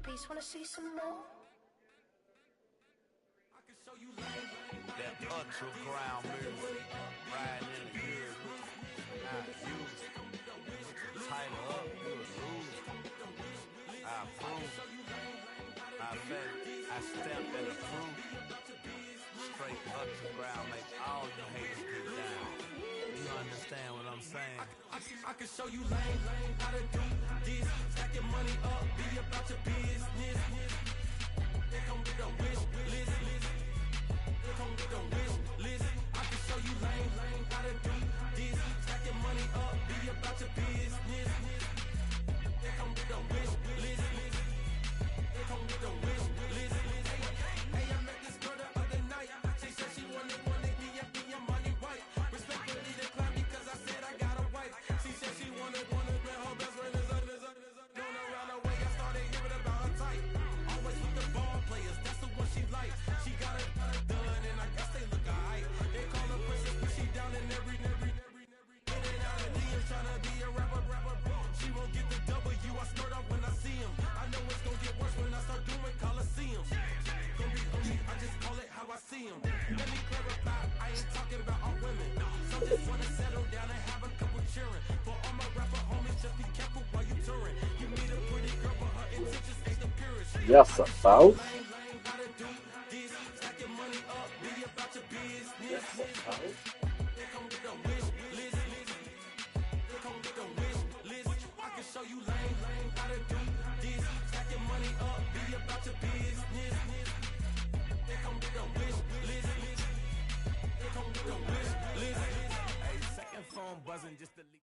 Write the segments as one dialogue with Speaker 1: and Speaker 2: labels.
Speaker 1: Beast, wanna see some more?
Speaker 2: That ultra ground music, riding in the year, not used. Tighten up, you'll lose. I approve. I bet I step in the proof. Straight ultra ground, make all you haters get down. You understand what I'm saying?
Speaker 3: I can show you lame, how to do this. Stack your money up, be about your business. They come with a wish list. They come with a wish list. I can show you lame, how to do this. Stack your money up, be about your business. They come with a wish list. They come with a wish list. Hey, I met this girl the other night. She said she wanted me and be a money white. Respectfully declined because I said I got a wife. She said she wanted man, her best friend is known around the way. I started hearing about her type. Always with the ball players, that's the one she likes. She got it done, and I guess they look alright. They call her princess, but she down in every. In and out of DMs, tryna be a rapper. She won't get the W, I skirt up when I see him. I know it's gonna get worse when I start doing Coliseums. I just call it how I see him. Let me clarify, I ain't talking about all women. Some just wanna settle down and have a couple cheering. For all my rapper homies, just be careful while you touring. You meet a pretty girl, but her intentions ain't the purest.
Speaker 4: Yes, about.
Speaker 3: How to do this, stack your money up, be about your business. They come with a wish list. They come with a wish list. I can show you lame, how to do this. Stack your money up, be about your business. They come with a wish list. They come with a wish list.
Speaker 2: Hey, second phone buzzing just to leave.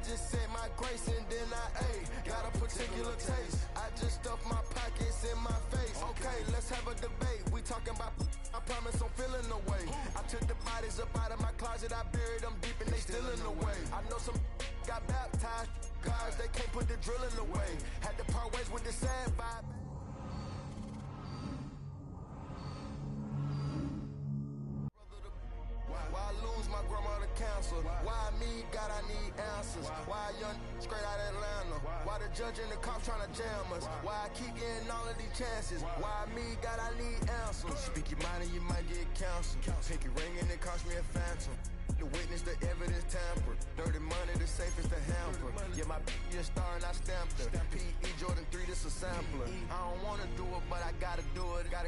Speaker 5: Just said my grace and then I ate. Got a particular taste. I just stuffed my pockets in my face. Okay, let's have a debate. We talking about, I promise I'm feeling the way. I took the bodies up out of my closet. I buried them deep and they still in the way. I know some got baptized. Guys, they can't put the drilling away. Had to part ways with the sad vibe. Why I lose my grandma to cancer? Why me, God, I need answers. Why young straight out of Atlanta? Why the judge and the cops trying to jam us? Why I keep getting all of these chances? Why me, God, I need answers. Speak your mind and you might get canceled. Pinky ring and it cost me a phantom. to witness the evidence tamper. Dirty money, the safest to hamper. Yeah, my just star and I stamped her. P.E. Jordan 3, this a sampler. I don't wanna do it, but I gotta do it. Gotta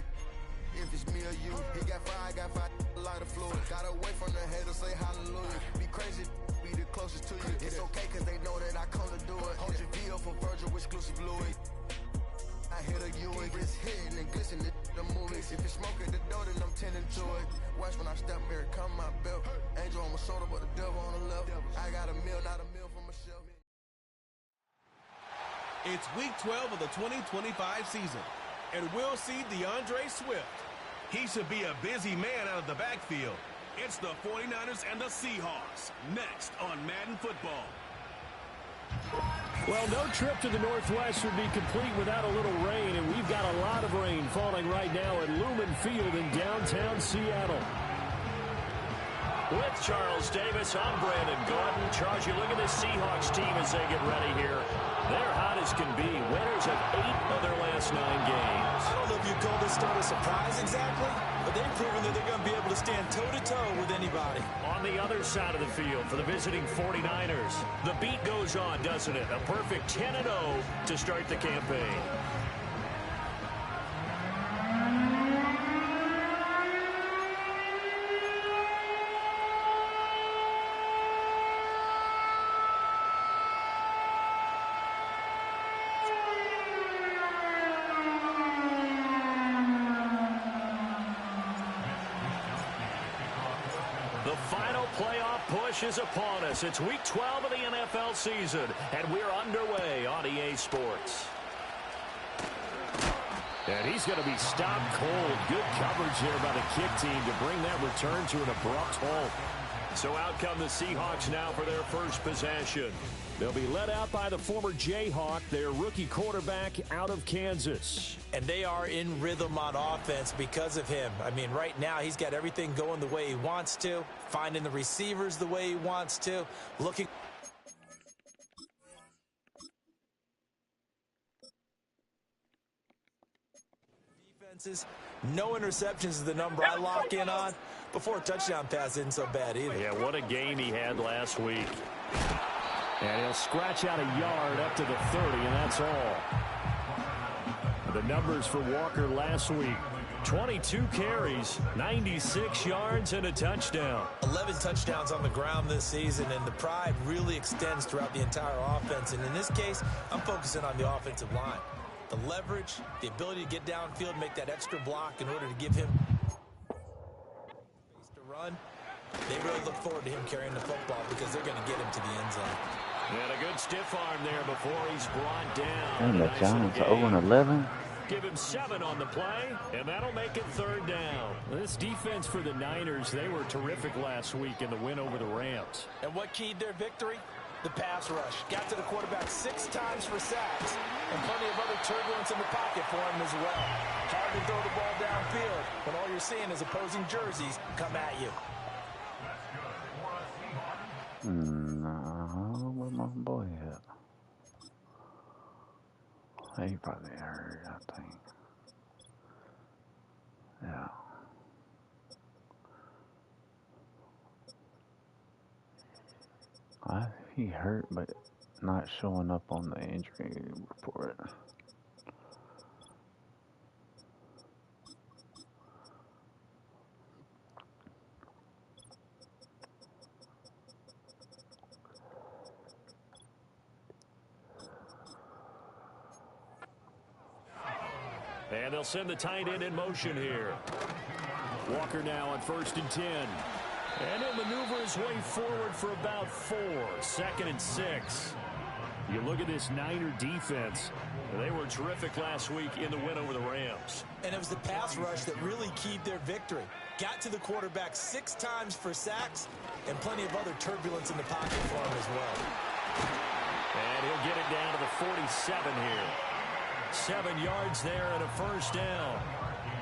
Speaker 5: if it's me or you. He got five, a lot of fluid. Got away from the haters, say hallelujah. Be crazy, be the closest to you. It's okay, cause they know that I come to do it. Hold your VO for Virgil, exclusive Louis. I hit a Ewing, it's hitting and glistening the movies. If it's smoking the dough, then I'm tending to it. Watch when I step here, come my belt. Angel on my shoulder, but the devil on the left. I got a meal, not a meal for myself.
Speaker 3: It's week 12 of the 2025 season, and we'll see DeAndre Swift. He should be a busy man out of the backfield. It's the 49ers and the Seahawks, next on Madden Football.
Speaker 1: Well, no trip to the Northwest would be complete without a little rain, and we've got a lot of rain falling right now at Lumen Field in downtown Seattle. With Charles Davis, I'm Brandon Gordon. Charles, you look at this Seahawks team as they get ready here. They're hot as can be. Winners of 8 of their last 9 games.
Speaker 4: I don't know if you call this start a surprise exactly, but they've proven that they're going to be able to stand toe-to-toe with anybody.
Speaker 1: On the other side of the field for the visiting 49ers, the beat goes on, doesn't it? A perfect 10-0 to start the campaign. The final playoff push is upon us. It's week 12 of the NFL season, and we're underway on EA Sports. And he's going to be stopped cold. Good coverage here by the kick team to bring that return to an abrupt halt. So out come the Seahawks now for their first possession. They'll be led out by the former Jayhawk, their rookie quarterback out of Kansas.
Speaker 4: And they are in rhythm on offense because of him. I mean, right now he's got everything going the way he wants to, finding the receivers the way he wants to, looking. Defenses, no interceptions is the number I lock in on. Before a touchdown pass isn't so bad either.
Speaker 1: Yeah, what a game he had last week. And he'll scratch out a yard up to the 30, and that's all. The numbers for Walker last week: 22 carries, 96 yards, and a touchdown.
Speaker 4: 11 touchdowns on the ground this season, and the pride really extends throughout the entire offense. And in this case, I'm focusing on the offensive line. The leverage, the ability to get downfield, make that extra block in order to give him space to run. They really look forward to him carrying the football because they're going to get him to the end zone.
Speaker 1: And a good stiff arm there before he's brought down.
Speaker 6: And the Giants are 0-11.
Speaker 1: Give him 7 on the play, and that'll make it 3rd down. This defense for the Niners, they were terrific last week in the win over the Rams.
Speaker 4: And what keyed their victory? The pass rush. Got to the quarterback 6 times for sacks, and plenty of other turbulence in the pocket for him as well. Hard to throw the ball downfield when all you're seeing is opposing jerseys come at you.
Speaker 6: No, where my boy at? He probably hurt, I think. Yeah. He hurt, but not showing up on the injury report.
Speaker 1: And they'll send the tight end in motion here. Walker now on 1st and 10. And he'll maneuver his way forward for about 4. 2nd and 6. You look at this Niner defense. They were terrific last week in the win over the Rams.
Speaker 4: And it was the pass rush that really keyed their victory. Got to the quarterback 6 times for sacks, and plenty of other turbulence in the pocket for him as well.
Speaker 1: And he'll get it down to the 47 here. 7 yards there and a 1st down.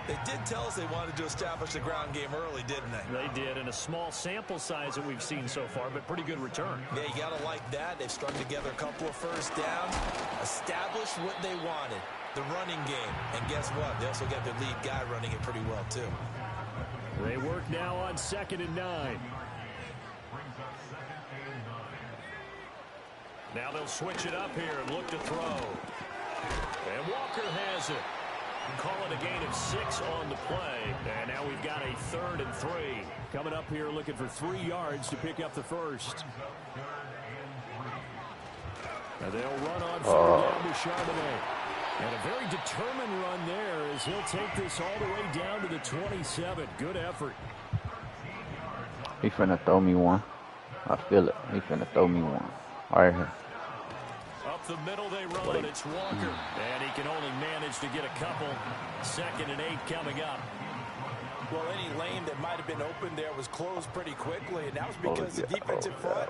Speaker 4: They did tell us they wanted to establish the ground game early, didn't they?
Speaker 1: They did, in a small sample size that we've seen so far, but pretty good return.
Speaker 4: Yeah, you got to like that. They've strung together a couple of 1st downs, established what they wanted, the running game. And guess what? They also got their lead guy running it pretty well, too.
Speaker 1: They work now on 2nd and 9. Now they'll switch it up here and look to throw. And Walker has it. Call it a gain of 6 on the play. And now we've got a 3rd and 3. Coming up here looking for 3 yards to pick up the first. And they'll run on 3rd down to Charbonnet. And a very determined run there as he'll take this all the way down to the 27. Good effort.
Speaker 6: He finna throw me one. I feel it. He finna throw me one. Right here.
Speaker 1: Up the middle they run. It's Walker. And he can only manage to get a couple. 2nd and 8 coming up.
Speaker 4: Well, any lane that might have been open there was closed pretty quickly, and that was because the defensive front,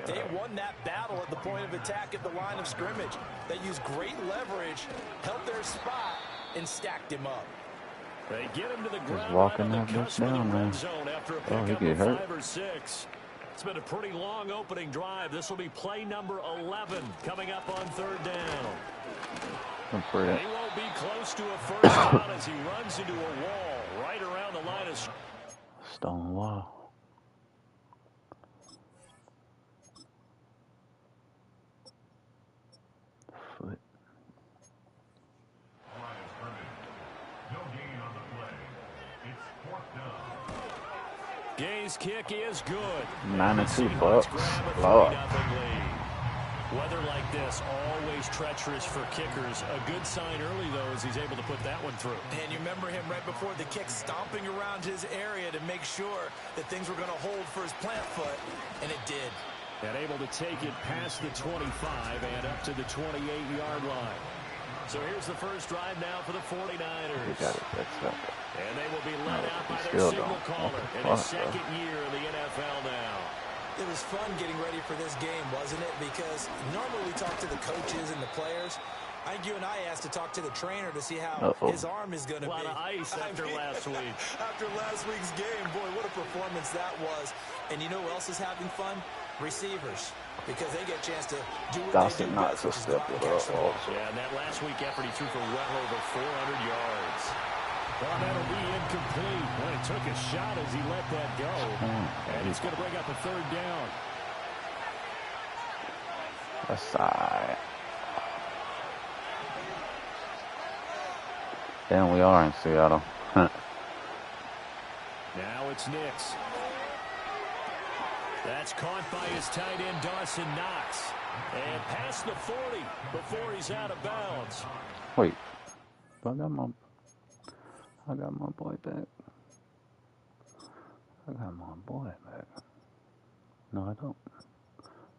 Speaker 4: they won that battle at the point of attack at the line of scrimmage. They used great leverage, held their spot, and stacked him up.
Speaker 1: They get him to the ground.
Speaker 6: Just walking
Speaker 1: right
Speaker 6: that bitch down, man. Oh, he get hurt.
Speaker 1: 5 or 6. It's been a pretty long opening drive. This will be play number 11 coming up on 3rd down. He won't be close to a first down as he runs into a wall right around the line of
Speaker 6: stone wall. Foot.
Speaker 1: Gay's kick is good.
Speaker 6: 92 bucks. Lord.
Speaker 1: Weather like this, always treacherous for kickers. A good sign early, though, as he's able to put that one through.
Speaker 4: And you remember him right before the kick stomping around his area to make sure that things were going to hold for his plant foot, and it did.
Speaker 1: And able to take it past the 25 and up to the 28-yard line. So here's the first drive now for the 49ers. And they will be led out by their signal caller in his 2nd year in the NFL now.
Speaker 4: It was fun getting ready for this game, wasn't it? Because normally we talk to the coaches and the players. I think you and I asked to talk to the trainer to see how his arm is going to be.
Speaker 1: A lot of ice after last week.
Speaker 4: After last week's game, boy, what a performance that was. And you know who else is having fun? Receivers. Because they get a chance to do what they do best, which is go out and catch the ball.
Speaker 1: Yeah, and that last week effort, he threw for well over 400 yards. Well, that'll be incomplete. Well, he took a shot as he let that go. And he's going to bring up a 3rd down.
Speaker 6: Aside. Then we are in Seattle.
Speaker 1: Now it's Nix. That's caught by his tight end, Dawson Knox. And past the 40 before he's out of bounds.
Speaker 6: Wait. I got my boy back. No, I don't.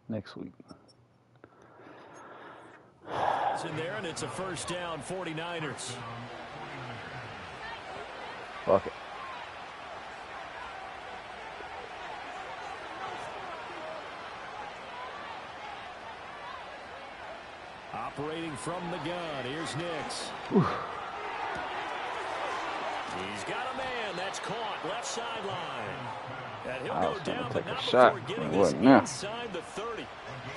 Speaker 6: Next week.
Speaker 1: It's in there, and it's a 1st down, 49ers.
Speaker 6: Fuck it.
Speaker 1: Operating from the gun, here's Nix. He's got a man that's caught left sideline. And he'll go down, but not before getting this inside the 30.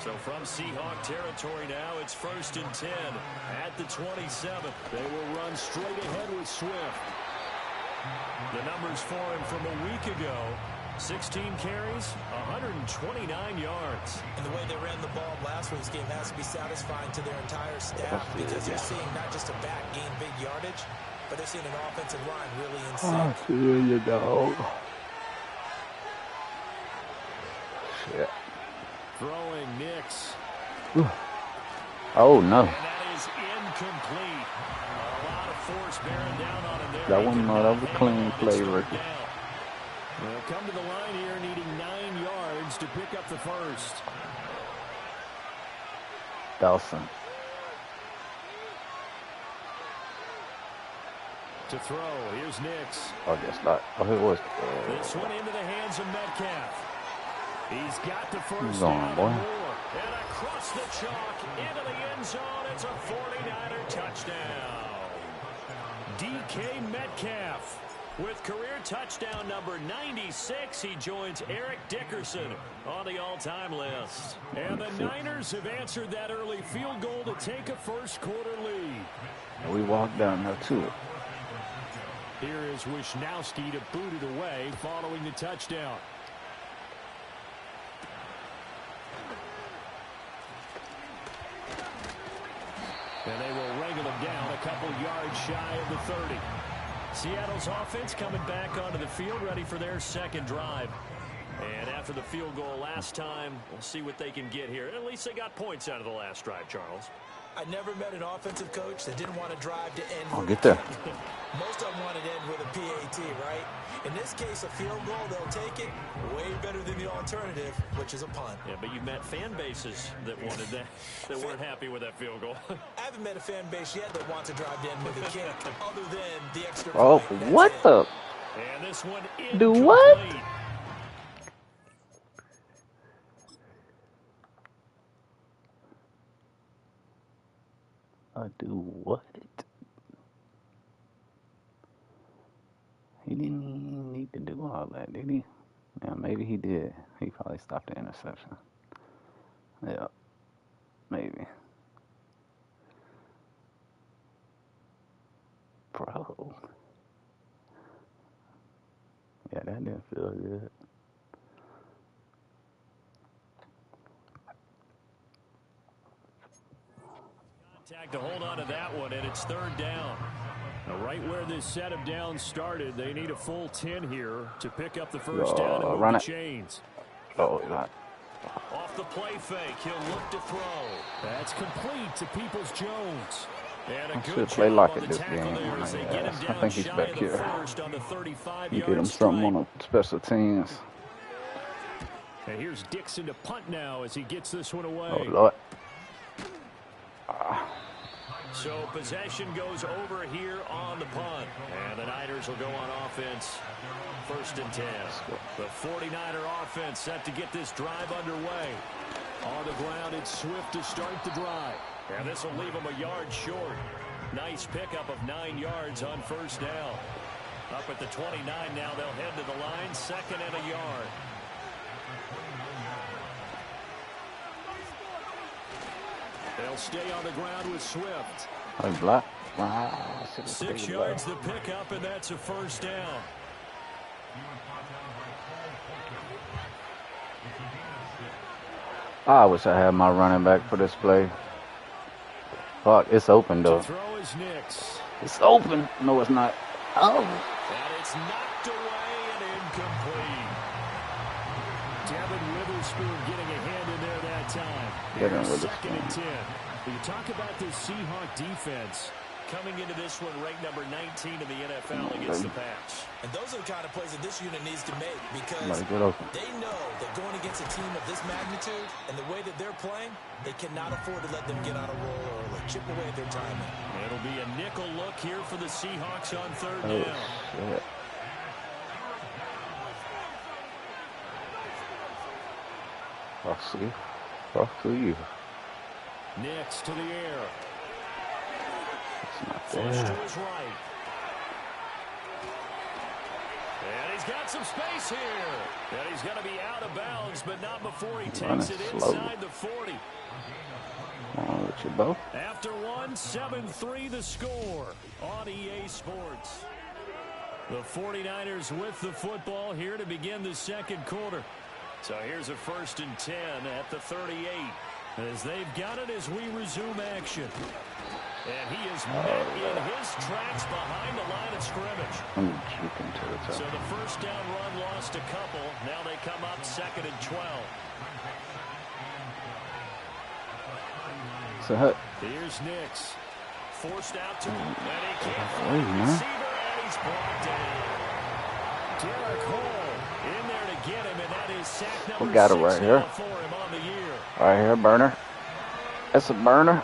Speaker 1: So from Seahawk territory now, it's 1st and 10 at the 27. They will run straight ahead with Swift. The numbers for him from a week ago: 16 carries, 129 yards.
Speaker 4: And the way they ran the ball last week's game has to be satisfying to their entire staff, because they're seeing not just a back gain big yardage, but they're seeing an offensive line really in sync.
Speaker 6: I feel you, dog. Shit.
Speaker 1: Throwing Nix.
Speaker 6: Oh, no.
Speaker 1: And that is incomplete. A lot of force bearing down on him there.
Speaker 6: That was a clean play, Ricky.
Speaker 1: They'll come to the line here needing 9 yards to pick up the first.
Speaker 6: Dawson.
Speaker 1: To throw, here's Nix.
Speaker 6: I guess not. Oh, it was.
Speaker 1: This one into the hands of Metcalf. He's got the first
Speaker 6: down, boy.
Speaker 1: And across the chalk into the end zone. It's a 49er touchdown. DK Metcalf with career touchdown number 96. He joins Eric Dickerson on the all-time list. And the Niners have answered that early field goal to take a first-quarter lead.
Speaker 6: And we walked down there, too.
Speaker 1: Here is Wisnowski to boot it away following the touchdown. And they will wrangle them down a couple yards shy of the 30. Seattle's offense coming back onto the field, ready for their second drive. And after the field goal last time, we'll see what they can get here. At least they got points out of the last drive, Charles.
Speaker 4: I never met an offensive coach that didn't want to drive to end
Speaker 6: I'll
Speaker 4: with
Speaker 6: get
Speaker 4: a
Speaker 6: there.
Speaker 4: kick. Most of them want to end with a PAT, right? In this case, a field goal, they'll take it way better than the alternative, which is a punt.
Speaker 1: Yeah, but you've met fan bases that wanted that, that weren't happy with that field goal.
Speaker 4: I haven't met a fan base yet that wants to drive to end with a kick, other than the extra
Speaker 6: Oh,
Speaker 4: point. That's
Speaker 6: what
Speaker 4: it.
Speaker 6: the?
Speaker 1: And this one
Speaker 6: Do what?
Speaker 1: incomplete.
Speaker 6: Do what? He didn't even need to do all that, did he? Yeah, maybe he did. He probably stopped the interception. Yeah, maybe. Bro. Yeah, that didn't feel good.
Speaker 1: Contact to hold on to that one, and it's third down. Now, right where this set of downs started, they need a full 10 here to pick up the first down and move
Speaker 6: run
Speaker 1: the
Speaker 6: it.
Speaker 1: chains.
Speaker 6: Oh, yeah.
Speaker 1: Off the play fake, he'll look to throw. That's complete to Peoples-Jones. And a
Speaker 6: I
Speaker 1: good
Speaker 6: should play
Speaker 1: job
Speaker 6: like
Speaker 1: on
Speaker 6: it
Speaker 1: the
Speaker 6: this
Speaker 1: tackle
Speaker 6: game.
Speaker 1: there as they get him
Speaker 6: I
Speaker 1: down
Speaker 6: think he's
Speaker 1: shy
Speaker 6: back
Speaker 1: of the
Speaker 6: here.
Speaker 1: first on the 35-yard
Speaker 6: You get him
Speaker 1: strike.
Speaker 6: something on the special teams.
Speaker 1: And here's Dixon to punt now as he gets this one away.
Speaker 6: Oh, Lord.
Speaker 1: So possession goes over here on the punt. And the Niners will go on offense. First and 10. The 49er offense set to get this drive underway. On the ground, it's Swift to start the drive. And this will leave them a yard short. Nice pickup of 9 yards on first down. Up at the 29 now, they'll head to the line. Second and a yard. They'll stay on the ground with Swift.
Speaker 6: Oh, block.
Speaker 1: 6 yards the pickup, and that's a first down.
Speaker 6: I wish I had my running back for this play. Fuck, it's open though.
Speaker 1: To throw is Nix.
Speaker 6: It's open. No, it's not. Oh.
Speaker 1: And it's knocked away and incomplete. Devin Witherspoon getting a hand in there that time.
Speaker 6: Devin
Speaker 1: Here's
Speaker 6: Witherspoon.
Speaker 1: second and 10. When you talk about this Seahawk defense, coming into this one ranked number 19 in the NFL against the pass.
Speaker 4: And those are the kind of plays that this unit needs to make because
Speaker 6: Get open.
Speaker 4: they know that going against a team of this magnitude and the way that they're playing, they cannot afford to let them get on a roll or like chip away at their timing.
Speaker 1: It'll be a nickel look here for the Seahawks on third
Speaker 6: Oh,
Speaker 1: down.
Speaker 6: shit. Fuck you.
Speaker 1: Nix to the air.
Speaker 6: It's not
Speaker 1: Flush to
Speaker 6: there.
Speaker 1: his right. And he's got some space here. And he's going to be out of bounds, but not before he takes it
Speaker 6: slow.
Speaker 1: inside the 40.
Speaker 6: Come on with you, Bo.
Speaker 1: After one, 7-3 the score on EA Sports. The 49ers with the football here to begin the second quarter. So here's a first and 10 at the 38. As they've got it as we resume action. And he is met in his tracks behind the line of scrimmage.
Speaker 6: I'm juking to the
Speaker 1: So
Speaker 6: top.
Speaker 1: the first down run lost a couple. Now they come up second and 12.
Speaker 6: So,
Speaker 1: Here's Nix. Forced out to him. And he can't
Speaker 6: Hey,
Speaker 1: find the
Speaker 6: man.
Speaker 1: receiver, and he's brought down. Derek Hall in there to get him, and that is sack number
Speaker 6: We got it
Speaker 1: 6
Speaker 6: right
Speaker 1: now
Speaker 6: here.
Speaker 1: for him on the year.
Speaker 6: right here, burner. That's a burner.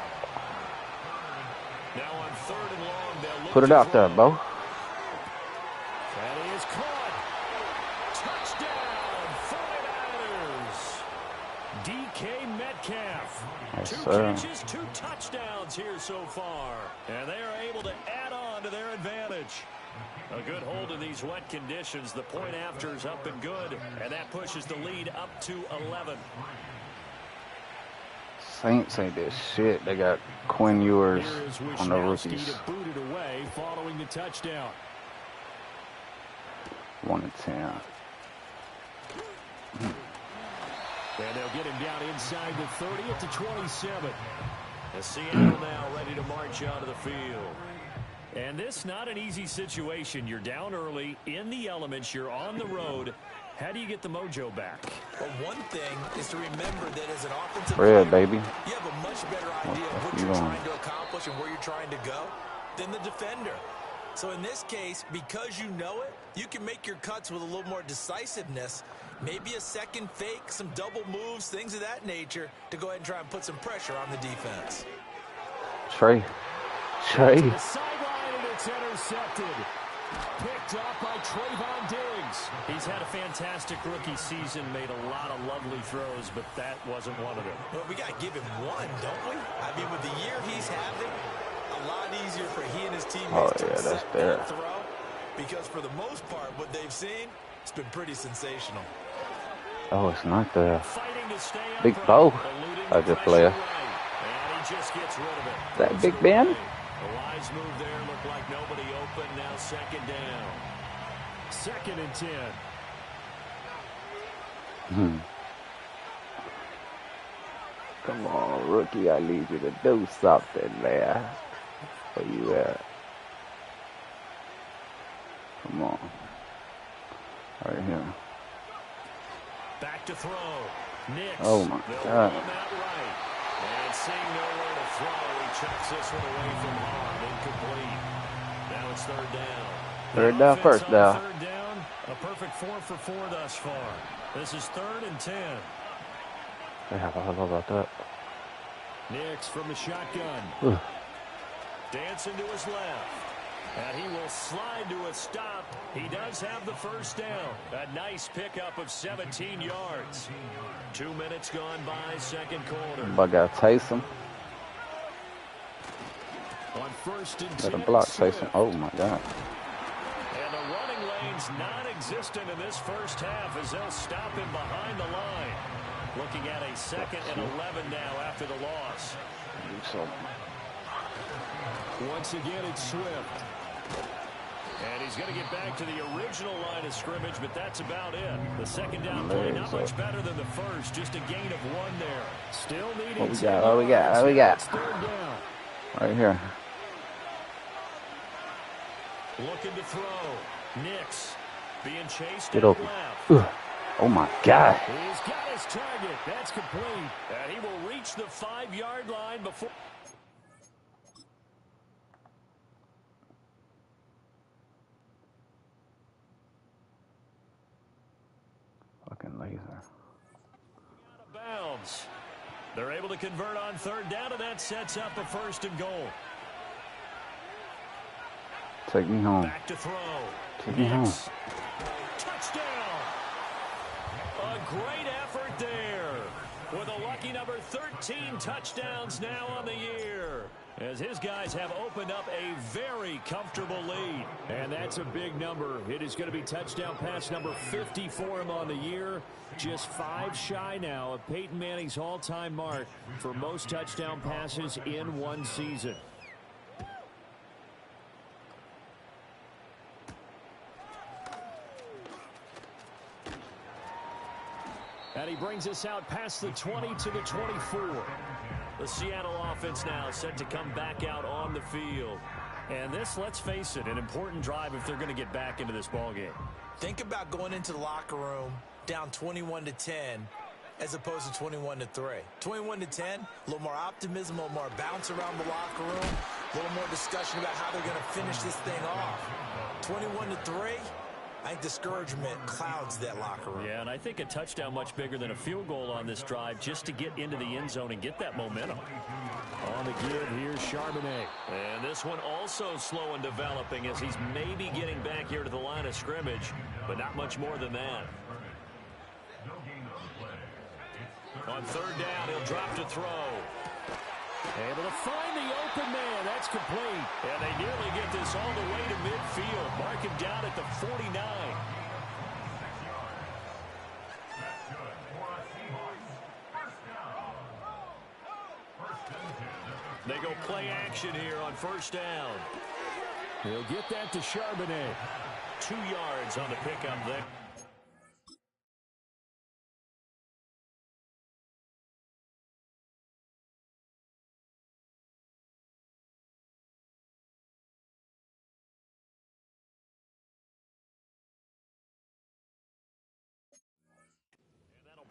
Speaker 1: Now on third and long, they'll look
Speaker 6: Put it
Speaker 1: to
Speaker 6: out there,
Speaker 1: throw.
Speaker 6: Bo.
Speaker 1: And he is caught. Touchdown, 49ers. DK Metcalf.
Speaker 6: Yes,
Speaker 1: 2
Speaker 6: sir.
Speaker 1: catches, 2 touchdowns here so far. And they are able to add on to their advantage. A good hold in these wet conditions. The point after is up and good. And that pushes the lead up to 11.
Speaker 6: Saints ain't this shit. They got Quinn Ewers
Speaker 1: Here is
Speaker 6: on the
Speaker 1: Wisnowski
Speaker 6: rookies.
Speaker 1: to boot it away following the touchdown.
Speaker 6: 1-10.
Speaker 1: And they'll get him down inside the 30 at the 27. The Seattle now ready to march onto the field. And this not an easy situation. You're down early, in the elements, you're on the road. How do you get the mojo back?
Speaker 4: Well, one thing is to remember that as an offensive
Speaker 6: Red,
Speaker 4: player,
Speaker 6: baby.
Speaker 4: you have a much better idea of what you're trying to accomplish and where you're trying to go than the defender. So in this case, because you know it, you can make your cuts with a little more decisiveness, maybe a second fake, some double moves, things of that nature, to go ahead and try and put some pressure on the defense.
Speaker 6: Trey.
Speaker 1: To the sideline, and it's intercepted. Picked off by Trayvon Diggs. He's had a fantastic rookie season, made a lot of lovely throws, but that wasn't one of them.
Speaker 4: Well, we got to give him one, don't we? I mean, with the year he's having, a lot easier for he and his teammates to accept that throw, because for the most part, what they've seen, it's been pretty sensational.
Speaker 6: Oh, it's not there.
Speaker 1: Fighting to stay
Speaker 6: Big
Speaker 1: upright,
Speaker 6: Bo.
Speaker 1: eluding
Speaker 6: That's
Speaker 1: the
Speaker 6: a player.
Speaker 1: pressure right, and he just gets rid of it.
Speaker 6: Is that Big Ben?
Speaker 1: A wise move there, looked like nobody open. Now second down. 2nd and 10.
Speaker 6: Come on, rookie. I need you to do something, man. Where you at? Come on. Right here.
Speaker 1: Back to throw. Nix.
Speaker 6: Oh, my God.
Speaker 1: Right. And seeing nowhere to throw, he chucks this one away from home. Incomplete. Now it's 3rd down.
Speaker 6: Third down, first down.
Speaker 1: 3rd down. A perfect 4 for 4 thus far. This is 3rd and 10.
Speaker 6: Yeah, I don't know about that.
Speaker 1: Nix from the shotgun. Dancing to his left. And he will slide to a stop. He does have the 1st down. A nice pickup of 17 yards. 2 minutes gone by, 2nd quarter.
Speaker 6: But I got Tyson.
Speaker 1: On 1st and 10.
Speaker 6: Got a block, Tyson. Oh, my God.
Speaker 1: And the running lane's non-existent in this first half as they'll stop him behind the line. Looking at a 2nd and 11 now after the loss. Once again, it's Swift. And he's going to get back to the original line of scrimmage, but that's about it. The 2nd down play, not much better than the first. Just a gain of 1 there. Still needing
Speaker 6: What we got? What we got? What we got?
Speaker 1: 3rd down.
Speaker 6: Right here.
Speaker 1: Looking to throw. Nix being chased
Speaker 6: Get
Speaker 1: out
Speaker 6: open.
Speaker 1: left.
Speaker 6: Oh, my God.
Speaker 1: He's got his target. That's complete. And he will reach the 5-yard line before.
Speaker 6: Fucking laser.
Speaker 1: Out of bounds. They're able to convert on 3rd down, and that sets up a 1st and goal.
Speaker 6: Take me home.
Speaker 1: Back to throw.
Speaker 6: Take me home.
Speaker 1: Touchdown. A great effort there. With a lucky number 13 touchdowns now on the year. As his guys have opened up a very comfortable lead. And that's a big number. It is going to be touchdown pass number 50 for him on the year. Just 5 shy now of Peyton Manning's all-time mark for most touchdown passes in one season. And he brings us out past the 20 to the 24. The Seattle offense now set to come back out on the field. And this, let's face it, an important drive if they're going to get back into this ballgame.
Speaker 4: Think about going into the locker room down 21-10 as opposed to 21-3. 21-10, a little more optimism, a little more bounce around the locker room, a little more discussion about how they're going to finish this thing off. 21-3, I think discouragement clouds that locker room.
Speaker 1: Yeah, and I think a touchdown much bigger than a field goal on this drive just to get into the end zone and get that momentum. On the give, here's Charbonnet. And this one also slow in developing as he's maybe getting back here to the line of scrimmage, but not much more than that. On 3rd down, he'll drop to throw. Able to find the open man. That's complete. And they nearly get this all the way to midfield. Mark him down at the 49. They go play action here on 1st down. He'll get that to Charbonnet. 2 yards on the pickup there.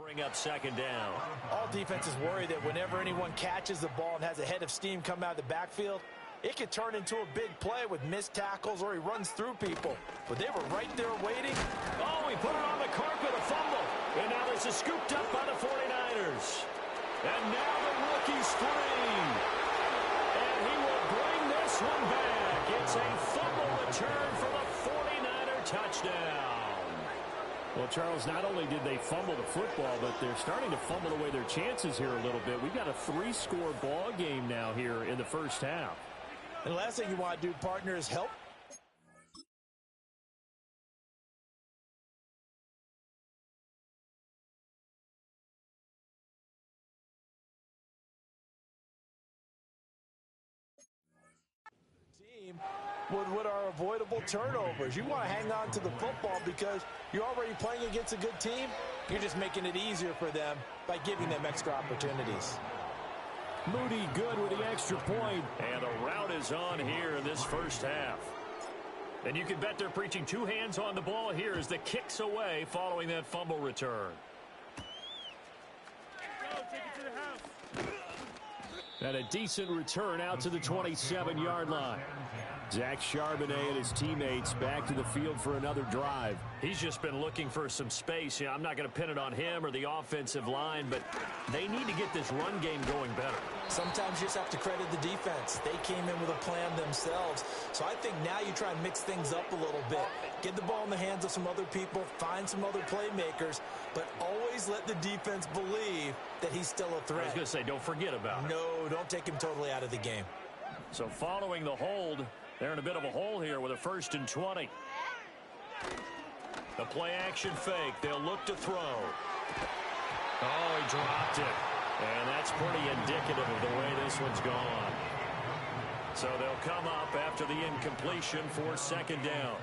Speaker 1: Bring up second down.
Speaker 4: All defenses worry that whenever anyone catches the ball and has a head of steam come out of the backfield, it could turn into a big play with missed tackles or he runs through people. But they were right there waiting.
Speaker 1: Oh, he put it on the carpet, a fumble. And now this is scooped up by the 49ers. And now the rookie's free. And he will bring this one back. It's a fumble return for the 49er touchdown. Well, Charles, not only did they fumble the football, but they're starting to fumble away their chances here a little bit. We've got a 3-score ball game now here in the first half.
Speaker 4: And the last thing you want to do, partner, is help team with what are avoidable turnovers. You want to hang on to the football because you're already playing against a good team. You're just making it easier for them by giving them extra opportunities.
Speaker 1: Moody good with the extra point. And the route is on here in this first half. And you can bet they're preaching two hands on the ball here as the kick's away following that fumble return. And a decent return out to the 27-yard line. Zach Charbonnet and his teammates back to the field for another drive. He's just been looking for some space. Yeah, I'm not going to pin it on him or the offensive line, but they need to get this run game going better.
Speaker 4: Sometimes you just have to credit the defense. They came in with a plan themselves. So I think now you try and mix things up a little bit. Get the ball in the hands of some other people, find some other playmakers, but always let the defense believe that he's still a threat.
Speaker 1: I was going to say, don't forget about it.
Speaker 4: No, don't take him totally out of the game.
Speaker 1: So following the hold, they're in a bit of a hole here with a 1st and 20. The play action fake. They'll look to throw. Oh, he dropped it. And that's pretty indicative of the way this one's gone. So they'll come up after the incompletion for second down.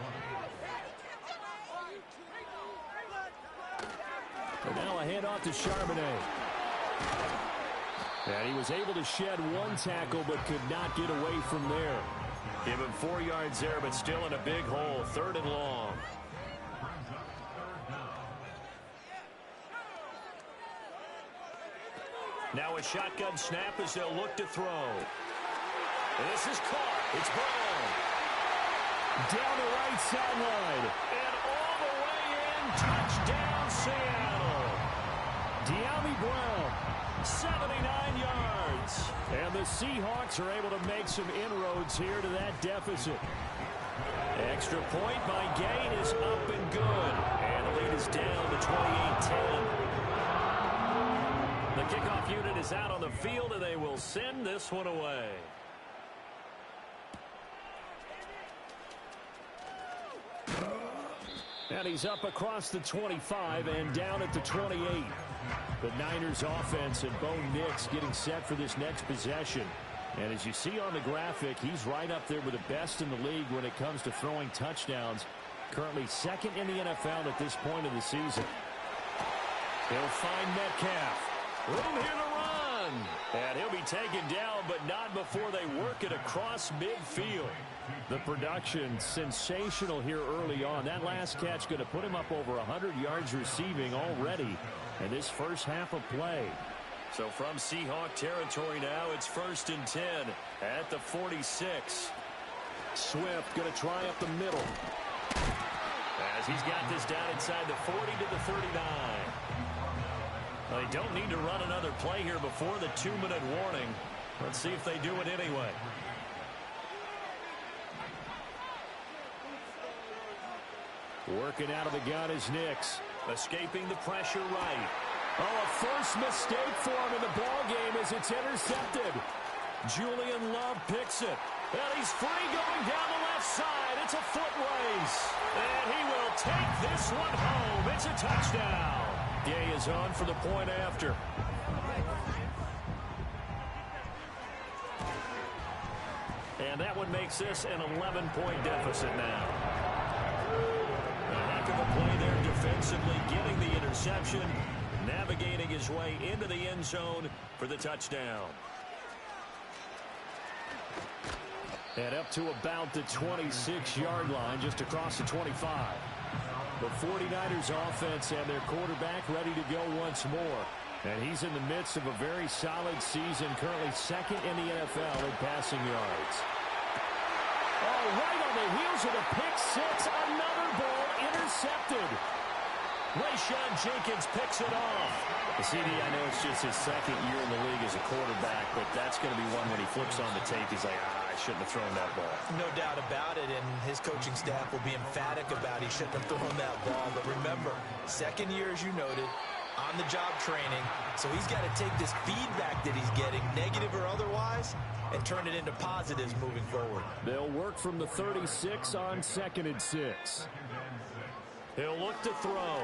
Speaker 1: And now a handoff to Charbonnet. And he was able to shed one tackle but could not get away from there. Give him 4 yards there, but still in a big hole. 3rd and long. Now a shotgun snap as they'll look to throw. This is caught. It's Brown. Down the right sideline. And all the way in. Touchdown, Seattle. De'Ami Brown, 79 yards. And the Seahawks are able to make some inroads here to that deficit. Extra point by Gain is up and good. And the lead is down to 28-10. The kickoff unit is out on the field, and they will send this one away. And he's up across the 25 and down at the 28. The Niners offense and Bo Nix getting set for this next possession. And as you see on the graphic, he's right up there with the best in the league when it comes to throwing touchdowns. Currently 2nd in the NFL at this point of the season. He'll find Metcalf. Room here to run. And he'll be taken down, but not before they work it across midfield. The production sensational here early on. That last catch going to put him up over 100 yards receiving already in this first half of play. So from Seahawk territory now, it's 1st and 10 at the 46. Swift going to try up the middle. As he's got this down inside the 40 to the 39. Well, they don't need to run another play here before the 2-minute warning. Let's see if they do it anyway. Working out of the gun is Nix. Escaping the pressure right. Oh, a first mistake for him in the ball game as it's intercepted. Julian Love picks it. And he's free going down the left side. It's a foot race. And he will take this one home. It's a touchdown. Gay is on for the point after. And that one makes this an 11-point deficit now. A heck of a play there defensively, getting the interception, navigating his way into the end zone for the touchdown. And up to about the 26-yard line, just across the 25. The 49ers offense and their quarterback ready to go once more. And he's in the midst of a very solid season, currently second in the NFL in passing yards. Oh, right on the heels of the pick six, another ball intercepted. Rayshon Jenkins picks it off.
Speaker 7: The CD, I know it's just his second year in the league as a quarterback, but that's going to be one when he flips on the tape, he's like, I shouldn't have thrown that ball.
Speaker 4: No doubt about it, and his coaching staff will be emphatic about he shouldn't have thrown that ball. But remember, second year, as you noted, on-the-job training, so he's got to take this feedback that he's getting, negative or otherwise, and turn it into positives moving forward.
Speaker 1: They'll work from the 36 on 2nd and 6. He'll look to throw.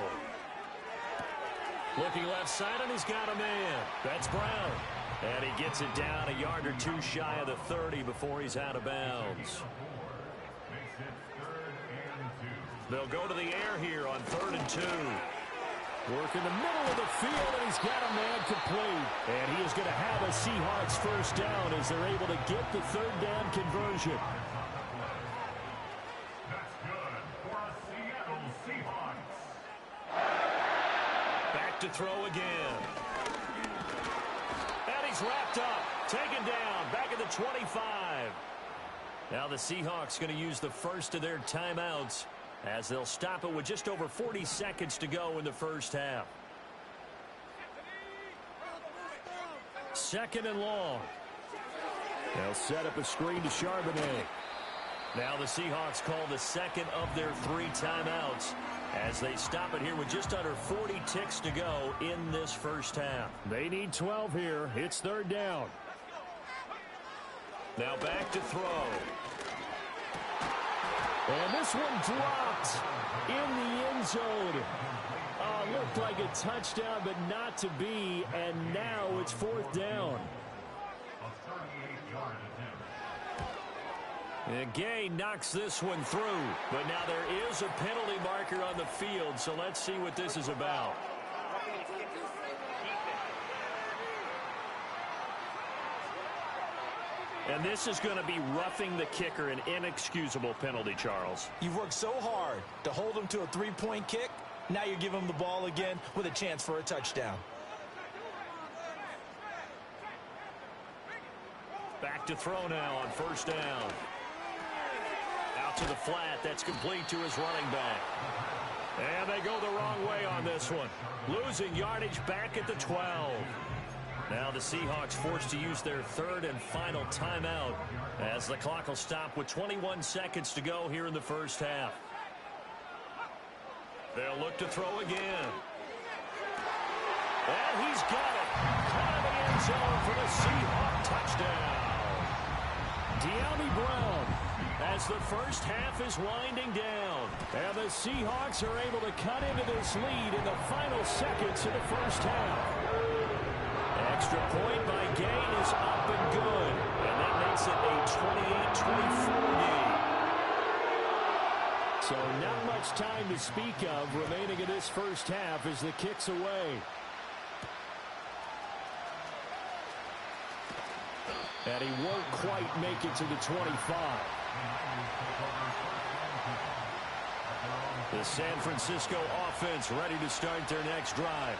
Speaker 1: Looking left side, and he's got a man. That's Brown. And he gets it down a yard or two shy of the 30 before he's out of bounds. They'll go to the air here on 3rd and 2. Work in the middle of the field, and he's got a man complete. And he is going to have a Seahawks first down as they're able to get the 3rd down conversion. Back to throw again. And he's wrapped up, taken down, back at the 25. Now the Seahawks going to use the first of their timeouts, as they'll stop it with just over 40 seconds to go in the first half. 2nd and long. They'll set up a screen to Charbonnet. Now the Seahawks call the second of their 3 timeouts as they stop it here with just under 40 ticks to go in this first half. They need 12 here. It's 3rd down. Now back to throw. And this one dropped in the end zone. Looked like a touchdown, but not to be. And now it's 4th down. And Gay knocks this one through. But now there is a penalty marker on the field, so let's see what this is about. And this is going to be roughing the kicker, an inexcusable penalty, Charles.
Speaker 4: You've worked so hard to hold him to a 3-point kick. Now you give him the ball again with a chance for a touchdown.
Speaker 1: Back to throw now on 1st down. Out to the flat. That's complete to his running back. And they go the wrong way on this one. Losing yardage back at the 12. Now the Seahawks forced to use their 3rd and final timeout as the clock will stop with 21 seconds to go here in the first half. They'll look to throw again. And he's got it. Caught in the end zone for the Seahawk touchdown. De'Ami Brown as the first half is winding down. And the Seahawks are able to cut into this lead in the final seconds of the first half. Extra point by Gain is up and good. And that makes it a 28-24 game. So not much time to speak of remaining in this first half as the kick's away. And he won't quite make it to the 25. The San Francisco offense ready to start their next drive.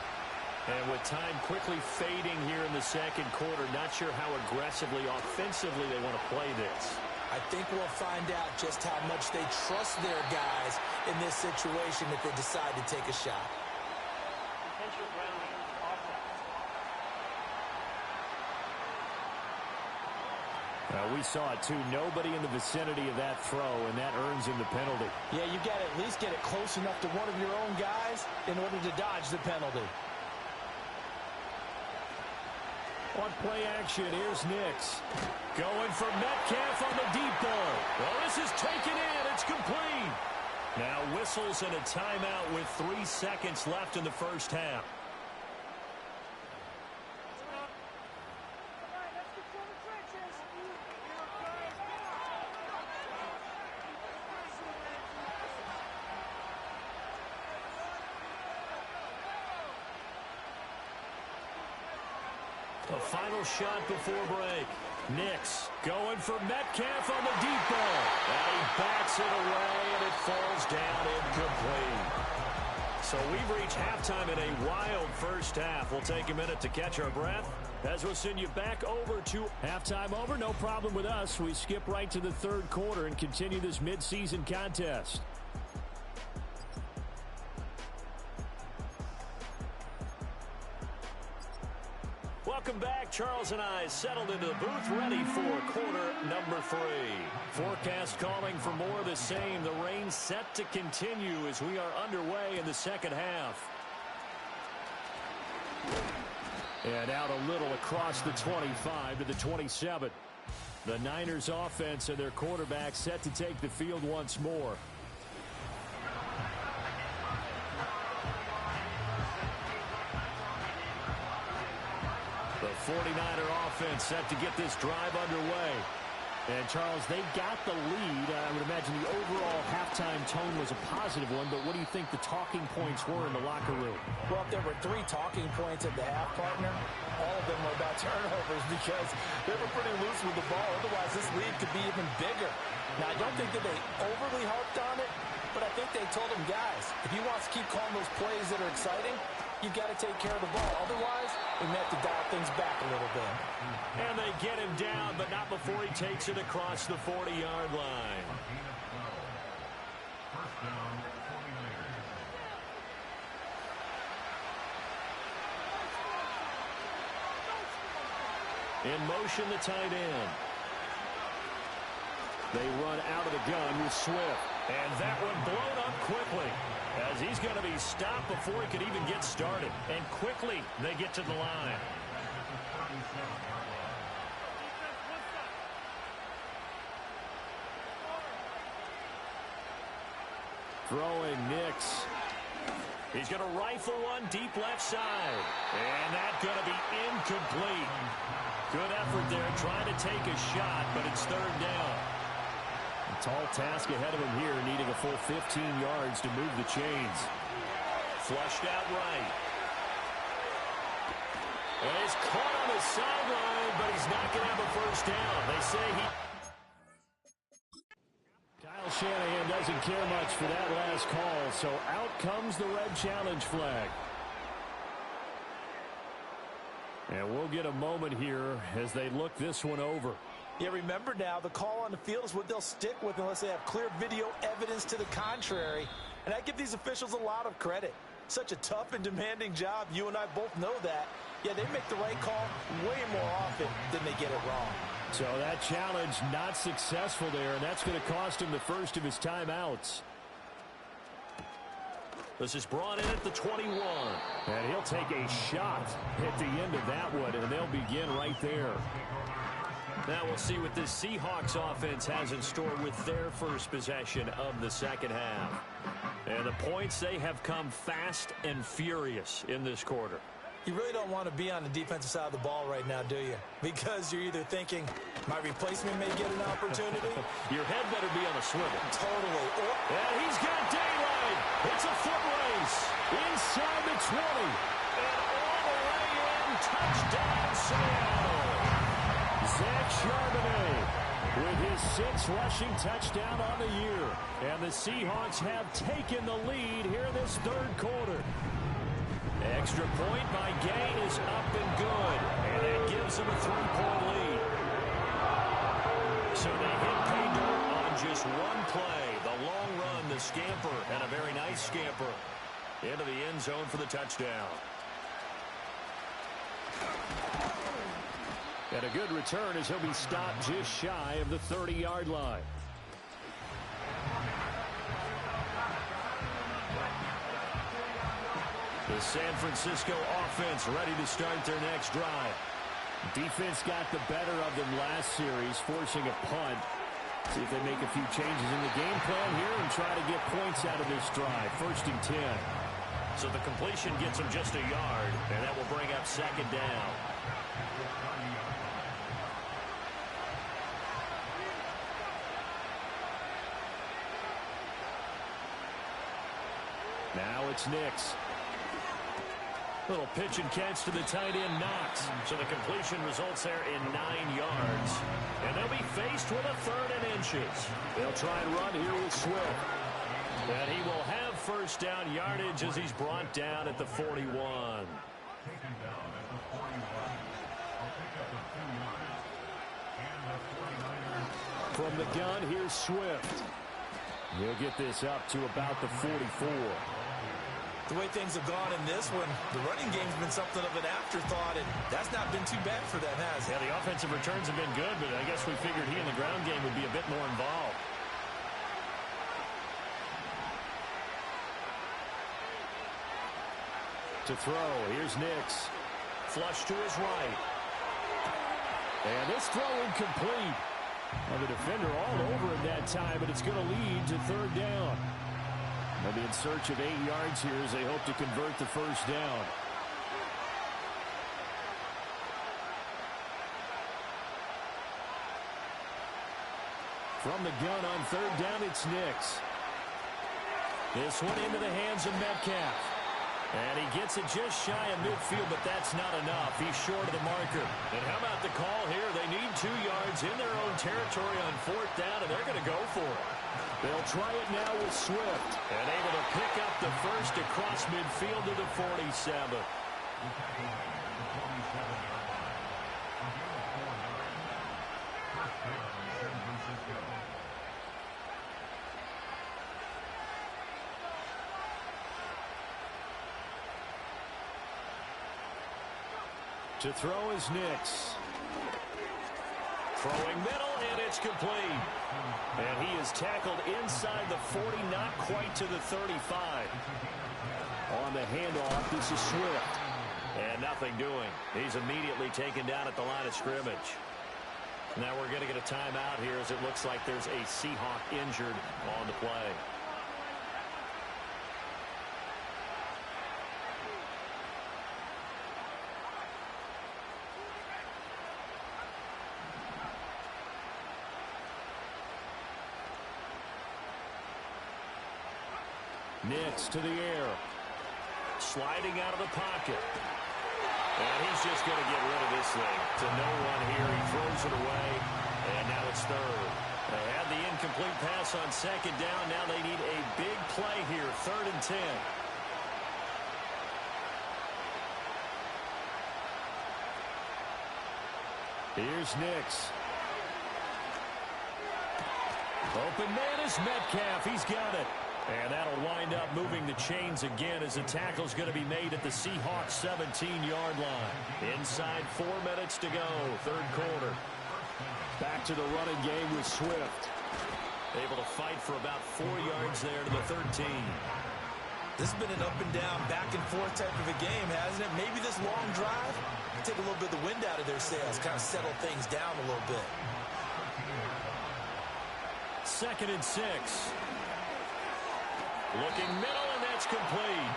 Speaker 1: And with time quickly fading here in the second quarter, not sure how aggressively, offensively they want to play this.
Speaker 4: I think we'll find out just how much they trust their guys in this situation if they decide to take a shot.
Speaker 1: We saw it too. Nobody in the vicinity of that throw, and that earns him the penalty.
Speaker 4: Yeah, you've got to at least get it close enough to one of your own guys in order to dodge the penalty.
Speaker 1: On play action, here's Nix. Going for Metcalf on the deep ball. Well, this is taken in. It's complete. Now whistles and a timeout with 3 seconds left in the first half. A final shot before break. Nix going for Metcalf on the deep ball. And he bats it away, and it falls down incomplete. So we've reached halftime in a wild first half. We'll take a minute to catch our breath as we'll send you back over to halftime over. No problem with us. We skip right to the third quarter and continue this midseason contest. Welcome back. Charles and I settled into the booth ready for quarter number 3. Forecast calling for more of the same. The rain set to continue as we are underway in the second half. And out a little across the 25 to the 27. The Niners offense and their quarterback set to take the field once more. The 49er offense set to get this drive underway. And, Charles, they got the lead. I would imagine the overall halftime tone was a positive one, but what do you think the talking points were in the locker room?
Speaker 4: Well, if there were 3 talking points at the half, partner, all of them were about turnovers because they were pretty loose with the ball. Otherwise, this lead could be even bigger. Now, I don't think that they overly harped on it, but I think they told them, guys, if you want to keep calling those plays that are exciting, you've got to take care of the ball. Otherwise, we may have to dial things back a little bit.
Speaker 1: And they get him down, but not before he takes it across the 40-yard line. In motion, the tight end. They run out of the gun with Swift. And that one blown up quickly as he's going to be stopped before he could even get started. And quickly they get to the line. Throwing Nix. He's going to rifle one deep left side. And that's going to be incomplete. Good effort there trying to take a shot, but it's third down. A tall task ahead of him here, needing a full 15 yards to move the chains. Flushed out right. And he's caught on the sideline, but he's not going to have a first down. They say he... Kyle Shanahan doesn't care much for that last call, so out comes the red challenge flag. And we'll get a moment here as they look this one over.
Speaker 4: Yeah, remember now, the call on the field is what they'll stick with unless they have clear video evidence to the contrary. And I give these officials a lot of credit. Such a tough and demanding job. You and I both know that. Yeah, they make the right call way more often than they get it wrong.
Speaker 1: So that challenge not successful there, and that's going to cost him the first of his timeouts. This is brought in at the 21. And he'll take a shot at the end of that one, and they'll begin right there. Now we'll see what this Seahawks offense has in store with their first possession of the second half. And the points, they have come fast and furious in this quarter.
Speaker 4: You really don't want to be on the defensive side of the ball right now, do you? Because you're either thinking, my replacement may get an opportunity.
Speaker 1: Your head better be on a swivel.
Speaker 4: Totally.
Speaker 1: And he's got daylight. It's a foot race. Inside the 20. And all the way in. Touchdown, Seattle. Zach Charbonnet with his 6th rushing touchdown on the year. And the Seahawks have taken the lead here in this third quarter. Extra point by Gain is up and good. And that gives them a 3-point lead. So they hit pay dirt on just one play. The long run, the scamper, and a very nice scamper into the end zone for the touchdown. And a good return as he'll be stopped just shy of the 30-yard line. The San Francisco offense ready to start their next drive. Defense got the better of them last series, forcing a punt. See if they make a few changes in the game plan here and try to get points out of this drive. 1st and 10. So the completion gets them just a yard, and that will bring up second down. Now it's Nix. Little pitch and catch to the tight end, Knox. So the completion results there in 9 yards. And they'll be faced with a 3rd and inches. They'll try and run here with Swift. And he will have first down yardage as he's brought down at the 41. From the gun, here's Swift. He'll get this up to about the 44.
Speaker 4: The way things have gone in this one, the running game's been something of an afterthought, and that's not been too bad for them, has it?
Speaker 1: Yeah, the offensive returns have been good, but I guess we figured he in the ground game would be a bit more involved. To throw, here's Nix. Flush to his right. And this throw incomplete. Well, the defender all over it that time, but it's going to lead to third down. They'll be in search of 8 yards here as they hope to convert the first down. From the gun on third down, it's Nix. This one into the hands of Metcalf. And he gets it just shy of midfield, but that's not enough. He's short of the marker. And how about the call here? They need 2 yards in their own territory on fourth down, and they're going to go for it. They'll try it now with Swift. And able to pick up the first across midfield to the 47. To throw is Nix. Throwing middle, and it's complete. And he is tackled inside the 40, not quite to the 35. On the handoff, this is Swift. And nothing doing. He's immediately taken down at the line of scrimmage. Now we're going to get a timeout here as it looks like there's a Seahawk injured on the play. Nix to the air. Sliding out of the pocket. And he's just going to get rid of this thing. To no one here. He throws it away. And now it's third. They had the incomplete pass on second down. Now they need a big play here. 3rd and 10. Here's Nix. Open man is Metcalf. He's got it. And that'll wind up moving the chains again as the tackle's going to be made at the Seahawks 17-yard line. Inside 4 minutes to go, third quarter. Back to the running game with Swift. Able to fight for about 4 yards there to the 13.
Speaker 4: This has been an up and down, back and forth type of a game, hasn't it? Maybe this long drive take a little bit of the wind out of their sails, kind of settle things down a little bit.
Speaker 1: 2nd and 6. Looking middle, and that's complete.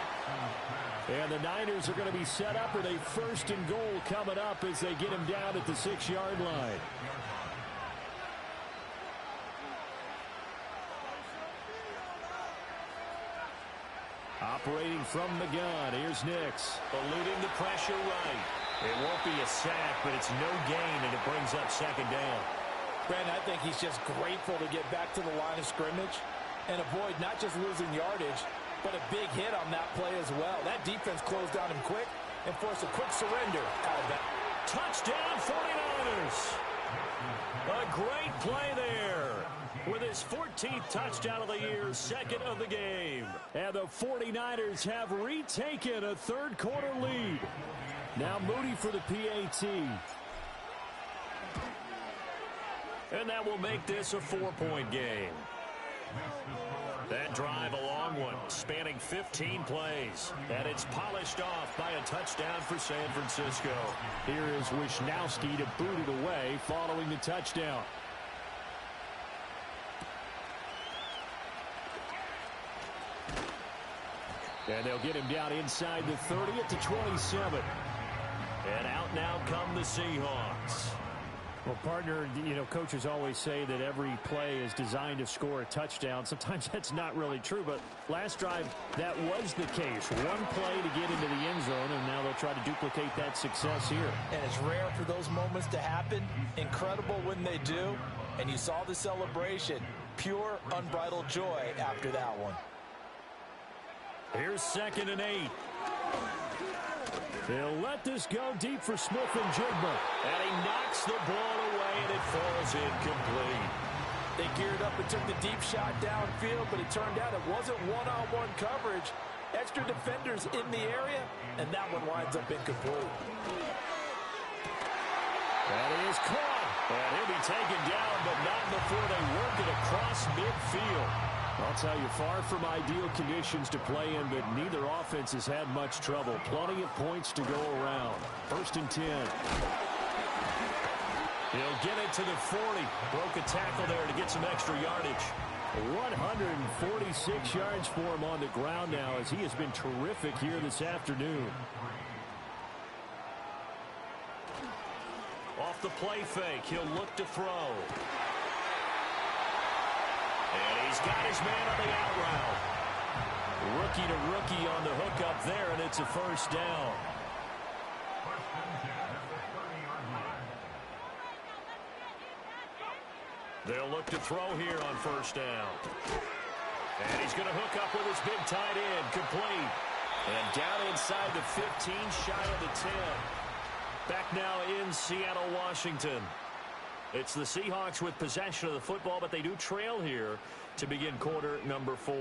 Speaker 1: And the Niners are going to be set up with a 1st and goal coming up as they get him down at the 6-yard line. Operating from the gun, here's Nix. Eluding the pressure right. It won't be a sack, but it's no gain, and it brings up 2nd down.
Speaker 4: Brandon, I think he's just grateful to get back to the line of scrimmage and avoid not just losing yardage, but a big hit on that play as well. That defense closed on him quick and forced a quick surrender out of that.
Speaker 1: Touchdown 49ers. A great play there with his 14th touchdown of the year, 2nd of the game. And the 49ers have retaken a third quarter lead. Now Moody for the PAT. And that will make this a 4-point game. That drive, a long one, spanning 15 plays. And it's polished off by a touchdown for San Francisco. Here is Wisnowski to boot it away following the touchdown. And they'll get him down inside the 30 at the 27. And out now come the Seahawks. Well, partner, you know, coaches always say that every play is designed to score a touchdown. Sometimes that's not really true, but last drive, that was the case. One play to get into the end zone, and now they'll try to duplicate that success here.
Speaker 4: And it's rare for those moments to happen. Incredible when they do. And you saw the celebration. Pure, unbridled joy after that one.
Speaker 1: Here's 2nd and 8. They'll let this go deep for Smith and Jigba. And he knocks the ball away, and it falls incomplete.
Speaker 4: They geared up and took the deep shot downfield, but it turned out it wasn't one-on-one coverage. Extra defenders in the area, and that one winds up incomplete.
Speaker 1: That is caught. And he'll be taken down, but not before they work it across midfield. I'll tell you, far from ideal conditions to play in, but neither offense has had much trouble. Plenty of points to go around. 1st and 10. He'll get it to the 40. Broke a tackle there to get some extra yardage. 146 yards for him on the ground now, as he has been terrific here this afternoon. Off the play fake, he'll look to throw. And he's got his man on the out route. Rookie to rookie on the hookup there, and it's a 1st down. They'll look to throw here on 1st down. And he's going to hook up with his big tight end, complete. And down inside the 15, shy of the 10. Back now in Seattle, Washington. It's the Seahawks with possession of the football, but they do trail here to begin quarter number 4.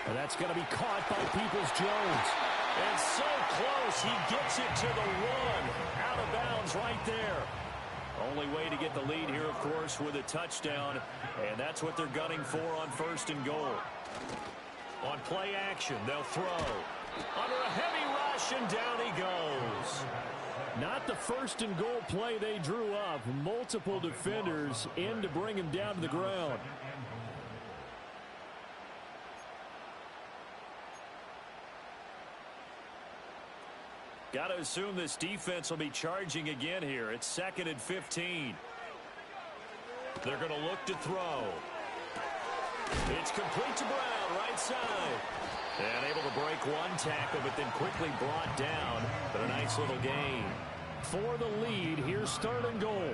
Speaker 1: And that's going to be caught by Peoples-Jones. And so close, he gets it to the 1. Out of bounds right there. Only way to get the lead here, of course, with a touchdown. And that's what they're gunning for on 1st and goal. On play action, they'll throw. Under a heavy rush, and down he goes. Not the 1st and goal play they drew up. Multiple defenders in to bring him down to the ground. Got to assume this defense will be charging again here. It's 2nd and 15. They're going to look to throw. It's complete to Brown, right side. And able to break one tackle, but then quickly brought down. But a nice little gain. For the lead, here's 3rd and goal.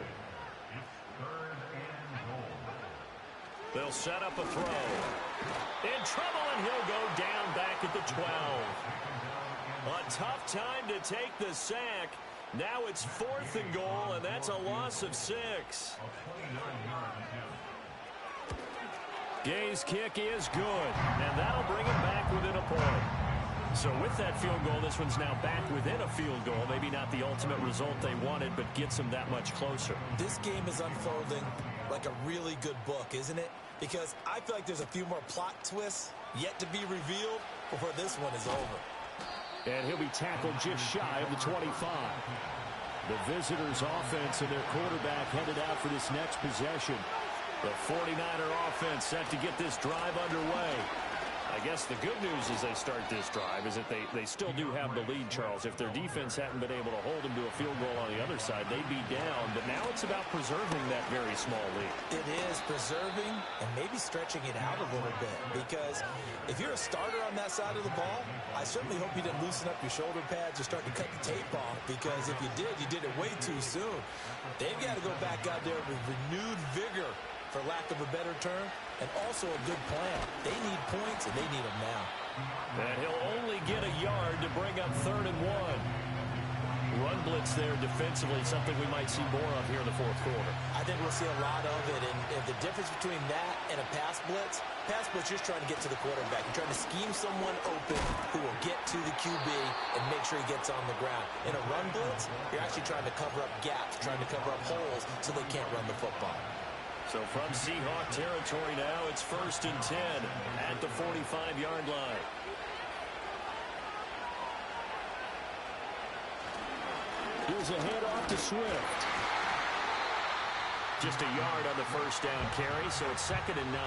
Speaker 1: They'll set up a throw. In trouble, and he'll go down back at the 12. A tough time to take the sack. Now it's 4th and goal, and that's a loss of 6. Gay's kick is good, and that'll bring him back within a point. So with that field goal, this one's now back within a field goal. Maybe not the ultimate result they wanted, but gets them that much closer.
Speaker 4: This game is unfolding like a really good book, isn't it? Because I feel like there's a few more plot twists yet to be revealed before this one is over.
Speaker 1: And he'll be tackled just shy of the 25. The visitors' offense and their quarterback headed out for this next possession. The 49er offense set to get this drive underway. I guess the good news as they start this drive is that they still do have the lead, Charles. If their defense hadn't been able to hold them to a field goal on the other side, they'd be down. But now it's about preserving that very small lead.
Speaker 4: It is preserving and maybe stretching it out a little bit. Because if you're a starter on that side of the ball, I certainly hope you didn't loosen up your shoulder pads or start to cut the tape off. Because if you did it way too soon. They've got to go back out there with renewed vigor, for lack of a better term, and also a good plan. They need points, and they need them now.
Speaker 1: And he'll only get a yard to bring up 3rd and 1. Run blitz there defensively, something we might see more of here in the 4th quarter.
Speaker 4: I think we'll see a lot of it, and if the difference between that and a pass blitz, you're just trying to get to the quarterback. You're trying to scheme someone open who will get to the QB and make sure he gets on the ground. In a run blitz, you're actually trying to cover up gaps, trying to cover up holes so they can't run the football.
Speaker 1: So from Seahawk territory now, it's 1st and 10 at the 45-yard line. Here's a handoff to Swift. Just a yard on the 1st down carry, so it's 2nd and 9.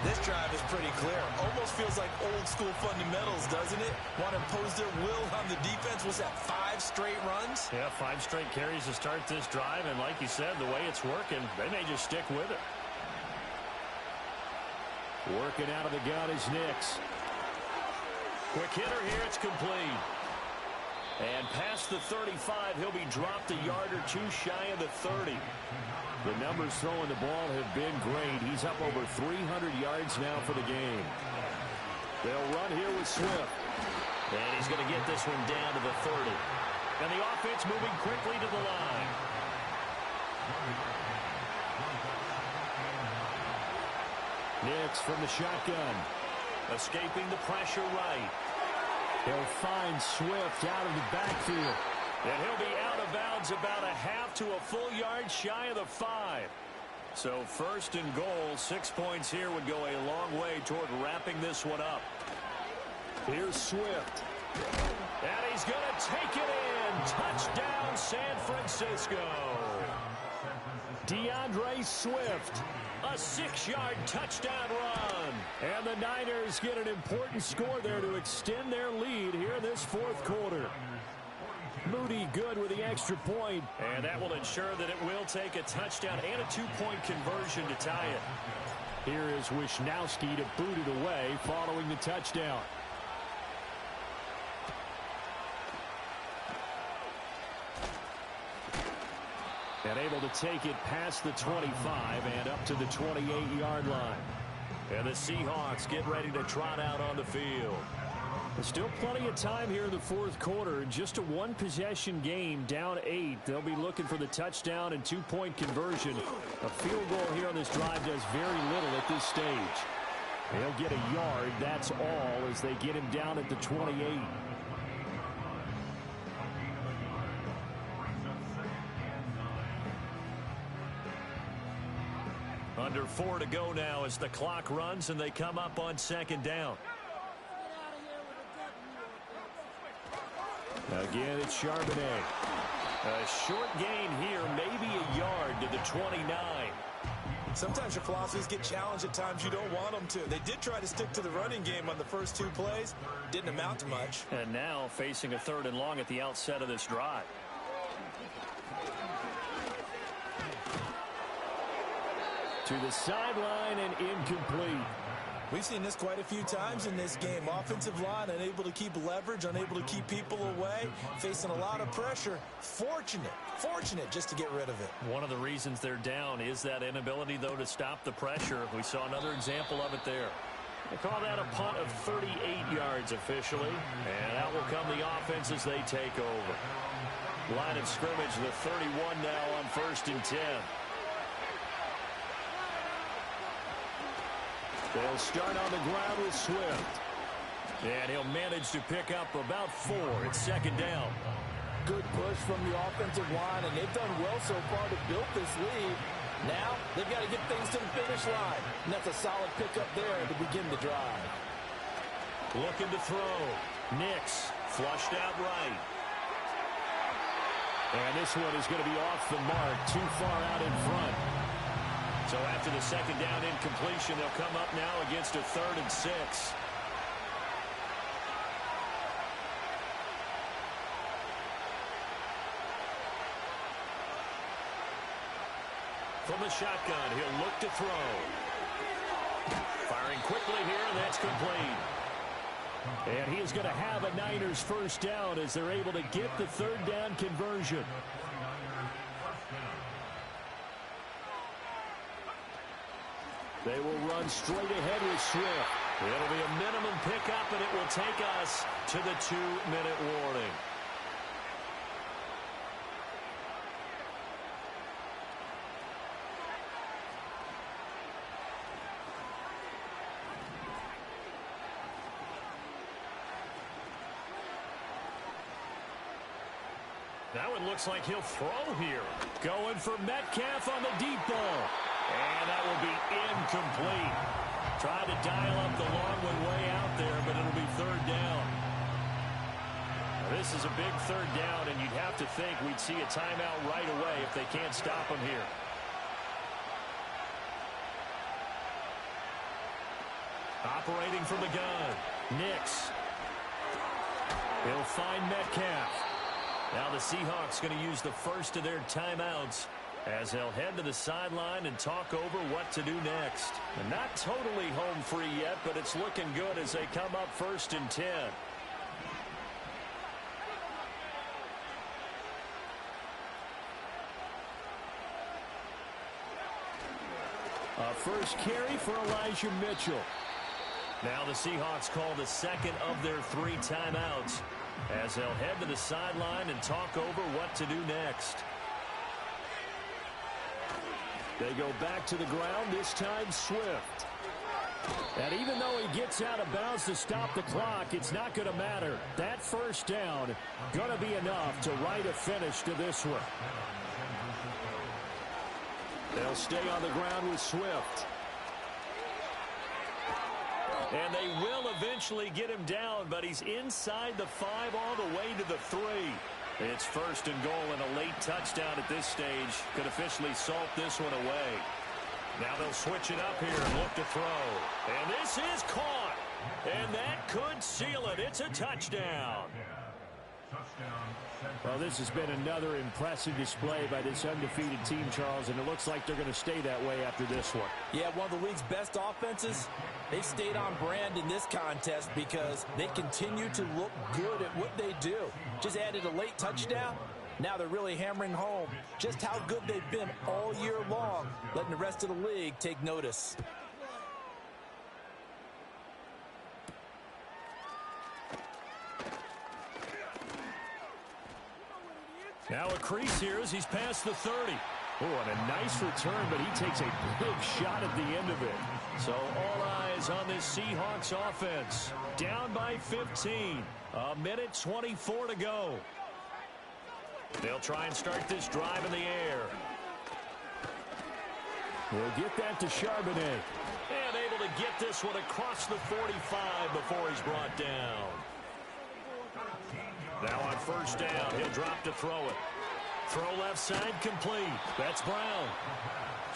Speaker 4: This drive is pretty clear. Almost feels like old school fundamentals, doesn't it? Want to impose their will on the defense. Was that 5 straight runs?
Speaker 1: Yeah, 5 straight carries to start this drive, and like you said, the way it's working, they may just stick with it. Working out of the gun is Nix. Quick hitter here, it's complete. And past the 35, he'll be dropped a yard or two shy of the 30. The numbers throwing the ball have been great. He's up over 300 yards now for the game. They'll run here with Swift. And he's going to get this one down to the 30. And the offense moving quickly to the line. Nix from the shotgun. Escaping the pressure right. He'll find Swift out of the backfield. And he'll be out of bounds about a half to a full yard shy of the 5. So first and goal, 6 points here would go a long way toward wrapping this one up. Here's Swift. And he's going to take it in. Touchdown, San Francisco. DeAndre Swift. A 6-yard touchdown run. And the Niners get an important score there to extend their lead here in this fourth quarter. Moody good with the extra point. And that will ensure that it will take a touchdown and a 2-point conversion to tie it. Here is Wisnowski to boot it away following the touchdown. And able to take it past the 25 and up to the 28-yard line. And the Seahawks get ready to trot out on the field. There's still plenty of time here in the fourth quarter. Just a one-possession game, down 8. They'll be looking for the touchdown and 2-point conversion. A field goal here on this drive does very little at this stage. They'll get a yard, that's all, as they get him down at the 28. Under 4 to go now as the clock runs and they come up on second down. Again, it's Charbonnet. A short gain here, maybe a yard to the 29.
Speaker 4: Sometimes your philosophies get challenged at times you don't want them to. They did try to stick to the running game on the first 2 plays. Didn't amount to much.
Speaker 1: And now facing a 3rd and long at the outset of this drive. To the sideline and incomplete.
Speaker 4: We've seen this quite a few times in this game. Offensive line unable to keep leverage, unable to keep people away, facing a lot of pressure. Fortunate just to get rid of it.
Speaker 1: One of the reasons they're down is that inability, though, to stop the pressure. We saw another example of it there. They call that a punt of 38 yards officially. And out will come the offense as they take over. Line of scrimmage, the 31 now on 1st and 10. They'll start on the ground with Swift. And he'll manage to pick up about 4. It's second down.
Speaker 4: Good push from the offensive line, and they've done well so far to build this lead. Now, they've got to get things to the finish line. And that's a solid pickup there to begin the drive.
Speaker 1: Looking to throw. Nix flushed out right. And this one is going to be off the mark, too far out in front. So after the second down incompletion, they'll come up now against a 3rd and 6. From the shotgun, he'll look to throw. Firing quickly here, and that's complete. And he is going to have a Niners first down as they're able to get the 3rd down conversion. They will run straight ahead with Swift. It'll be a minimum pickup, and it will take us to the 2-minute warning. Now it looks like he'll throw here. Going for Metcalf on the deep ball. And that will be incomplete. Trying to dial up the long one way out there, but it'll be 3rd down. Now this is a big 3rd down, and you'd have to think we'd see a timeout right away if they can't stop him here. Operating from the gun. Nix. He'll find Metcalf. Now the Seahawks going to use the first of their timeouts as they'll head to the sideline and talk over what to do next. And not totally home free yet, but it's looking good as they come up 1st and 10. First carry for Elijah Mitchell. Now the Seahawks call the second of their 3 timeouts as they'll head to the sideline and talk over what to do next. They go back to the ground, this time Swift. And even though he gets out of bounds to stop the clock, it's not going to matter. That first down going to be enough to write a finish to this one. They'll stay on the ground with Swift. And they will eventually get him down, but he's inside the 5 all the way to the 3. It's first and goal, and a late touchdown at this stage could officially salt this one away. Now they'll switch it up here and look to throw. And this is caught. And that could seal it. It's a touchdown. Well, this has been another impressive display by this undefeated team, Charles, and it looks like they're going to stay that way after this one.
Speaker 4: Yeah, one of the league's best offenses. They stayed on brand in this contest because they continue to look good at what they do. Just added a late touchdown. Now they're really hammering home just how good they've been all year long, letting the rest of the league take notice.
Speaker 1: Now a crease here as he's past the 30. Oh, and a nice return, but he takes a big shot at the end of it. So all eyes on this Seahawks offense. Down by 15. A minute 24 to go. They'll try and start this drive in the air. We'll get that to Charbonnet. And able to get this one across the 45 before he's brought down. Now on first down, he'll drop to throw it. Throw left side complete. That's Brown.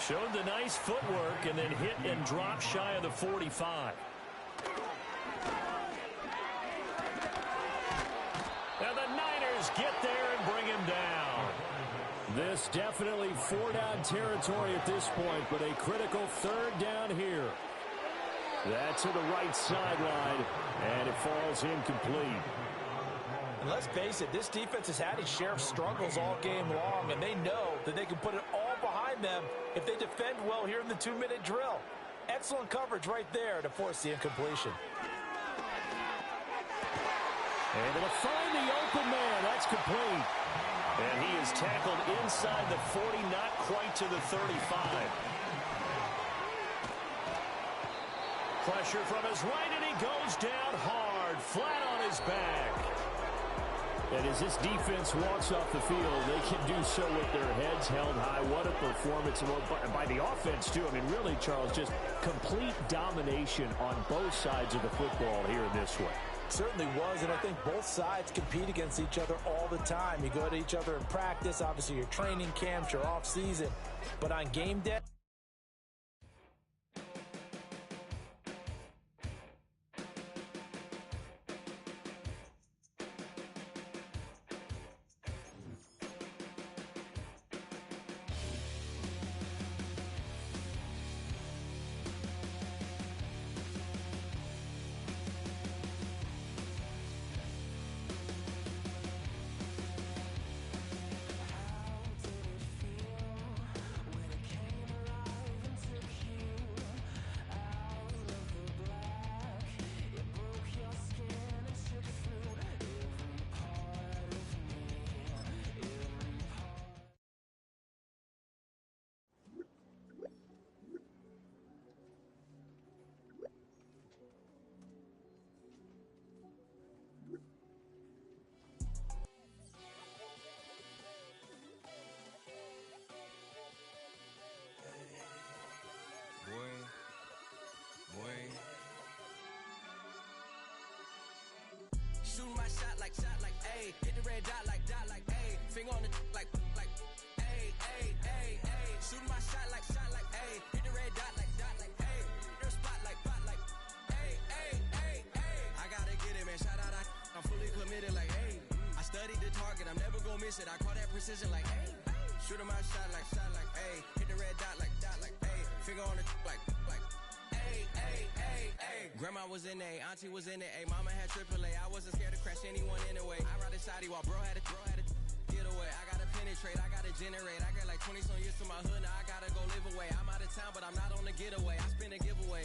Speaker 1: Showed the nice footwork and then hit and drop shy of the 45. And the Niners get there and bring him down. This definitely 4-down territory at this point, but a critical 3rd down here. That's to the right sideline, and it falls incomplete.
Speaker 4: And let's face it, this defense has had its share of struggles all game long, and they know that they can put it all behind them if they defend well here in the 2-minute drill. Excellent coverage right there to force the incompletion.
Speaker 1: Able to find the open man. That's complete. And he is tackled inside the 40, not quite to the 35. Pressure from his right, and he goes down hard, flat on his back. And as this defense walks off the field, they can do so with their heads held high. What a performance by the offense, too. I mean, really, Charles, just complete domination on both sides of the football here in this one.
Speaker 4: Certainly was, and I think both sides compete against each other all the time. You go to each other in practice, obviously your training camps, your off-season. But on game day,
Speaker 3: Shooting my shot like, ayy. Hit the red dot like, ayy. Finger on the like, ayy, ayy, ayy, ayy. Shooting my shot like, ayy. Hit the red dot like, ayy. Their spot like, ayy, ayy, ayy, ayy. I gotta get it, man. Shout out, I'm fully committed like, ayy. I studied the target, I'm never gonna miss it. I call that precision like, ayy. Shooting my shot like, ayy. Hit the red dot like, ayy. Finger on the like, ayy, ayy, ayy, ayy. Grandma was in A, auntie was in it, ayy. Mama had AAA. I wasn't scared to crash anyone anyway. I ride a shotty while bro had a get away. I got a pen penetrate. I gotta generate. I got like 20-some years to my hood. Now I gotta go live away. I'm out of town, but I'm not on the getaway. I spin a giveaway.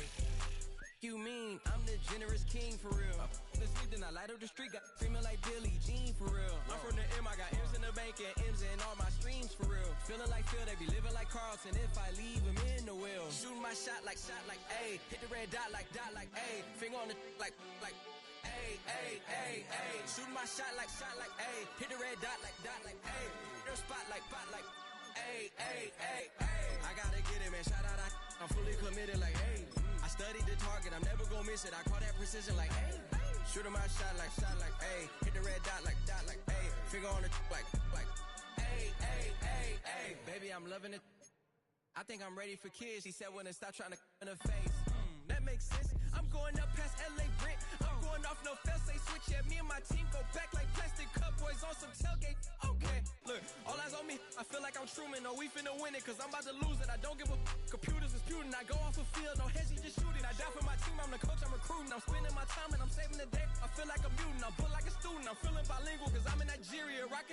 Speaker 3: You mean I'm the generous king for real? The sleep, then I light up the street, got screaming like Billie Jean for real. I'm from the M, I got M's in the bank and M's in all my streams for real. Feeling like Phil, they be living like Carlton if I leave him in the wheel. Shooting my shot like A, hit the red dot like A, finger on the like A. Shooting my shot like A, hit the red dot like A, their spot like A. I gotta get it, man. Shout out, I'm fully committed like A. I studied the target, I'm never gonna miss it. I call that precision like A. Shooting my shot like A. Hit the red dot like A. Finger on the like A. Baby, I'm loving it. I think I'm ready for kids. He said when to stop trying to in her face. That makes sense. I'm going up past LA Brent. I'm going off no fail, say switch. Yeah, me and my team go back like plastic cup boys on some tailgate. Okay, look, all eyes on me. I feel like I'm Truman. No, we finna win it, cause I'm about to lose it. I don't give a computers disputing. I go off a field, no hedging, just shooting. I die for my team, I'm the coach, I'm recruiting. I'm spending my time and I'm saving the day. I feel like a mutant, I'm built like a student. I'm feeling bilingual, cause I'm in Nigeria, rocking